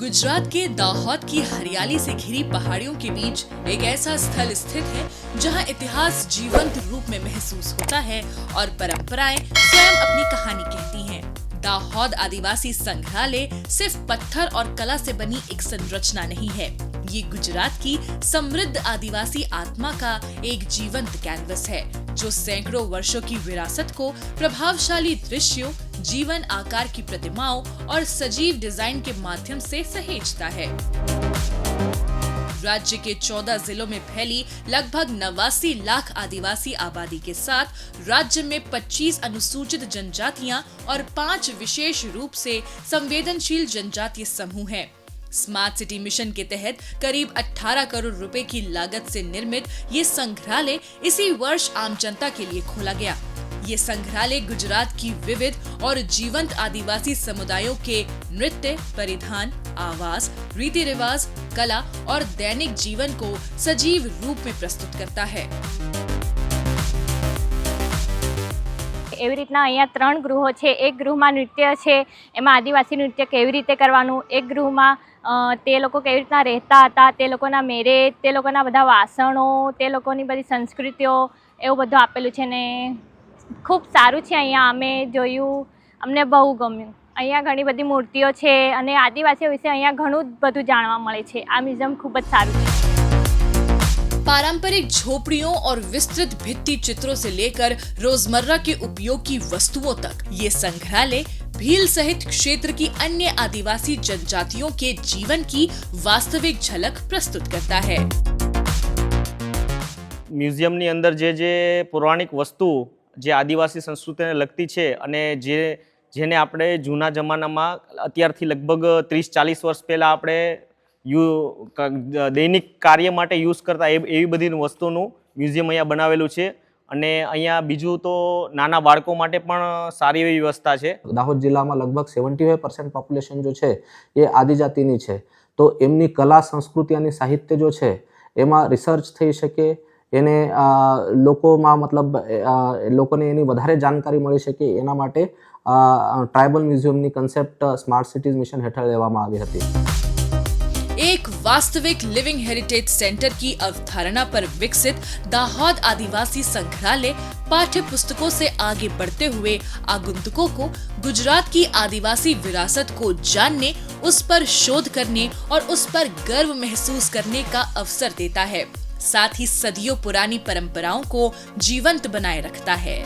गुजरात के दाहोद की हरियाली से घिरी पहाड़ियों के बीच एक ऐसा स्थल स्थित है जहां इतिहास जीवंत रूप में महसूस होता है और परंपराएं स्वयं अपनी कहानी कहती हैं। दाहोद आदिवासी संग्रहालय सिर्फ पत्थर और कला से बनी एक संरचना नहीं है, ये गुजरात की समृद्ध आदिवासी आत्मा का एक जीवंत कैनवस है जो सैकड़ों वर्षों की विरासत को प्रभावशाली दृश्यों, जीवन आकार की प्रतिमाओं और सजीव डिजाइन के माध्यम से सहेजता है। राज्य के 14 जिलों में फैली लगभग 89 लाख आदिवासी आबादी के साथ राज्य में 25 अनुसूचित जनजातियां और 5 विशेष रूप से संवेदनशील जनजातीय समूह हैं। स्मार्ट सिटी मिशन के तहत करीब 18 करोड़ रुपए की लागत से निर्मित ये संग्रहालय इसी वर्ष आम जनता के लिए खोला गया। ये संग्रहालय गुजरात की विविध और जीवंत आदिवासी समुदायों के नृत्य, परिधान, आवाज, रीति रिवाज, कला और दैनिक जीवन को सजीव रूप में प्रस्तुत करता है। एवी रीतना अहींया 3 गृहो छे। एक गृहमां नृत्य छे, एमां आदिवासी नृत्य केवी रीते करवानुं, एक गृहमां ते लोको केवी रीतना रहेता हता, ते लोकोना मेरे, ते लोकोना बधा वासणो, ते लोकोनी बधी संस्कृतिओ एवुं बधुं आपेलुं छे ने खूब सारूं छे। अहींया अमे जोयुं, अमने बहु गम्युं। अहींया घणी बधी मूर्तिओ छे अने आदिवासीओ विषे अहींया घणुं बधुं जाणवा मळे छे। आ म्युझियम खूब ज सारूं छे। पारंपरिक झोपड़ियों और विस्तृत भित्ति चित्रों से लेकर रोजमर्रा के उपयोग की वस्तुओं तक ये संग्रहालय भील सहित क्षेत्र की अन्य आदिवासी जनजातियों के जीवन की वास्तविक झलक प्रस्तुत करता है। म्यूजियमनी अंदर जे पौराणिक वस्तु जे आदिवासी संस्कृतिने लगती है अने जेने आपणे जूना जमानामां अत्यारथी लगभग 30-40 वर्ष पहला आपणे दैनिक कार्य माटे यूज करता एवी बधी वस्तुओनुं म्यूजियम अहींया बनावेलुं छे। अने अहींया बीजुं तो नाना बाळको माटे पण सारी एवी व्यवस्था छे। दाहोद जिल्लामां लगभग 75% पॉप्युलेशन जो छे ए आदिजातिनी छे, तो एमनी कला, संस्कृति अने साहित्य जो छे एमां रिसर्च थई शके, एने लोकोमां मतलब लोकोने एनी वधारे जानकारी मळी शके एना माटे ट्राइबल म्यूजियमनी कन्सेप्ट स्मार्ट सिटीज मिशन हेठळ लेवामां आवी हती। एक वास्तविक लिविंग हेरिटेज सेंटर की अवधारणा पर विकसित दाहोद आदिवासी संग्रहालय पाठ्य पुस्तकों से आगे बढ़ते हुए आगंतुकों को गुजरात की आदिवासी विरासत को जानने, उस पर शोध करने और उस पर गर्व महसूस करने का अवसर देता है, साथ ही सदियों पुरानी परंपराओं को जीवंत बनाए रखता है।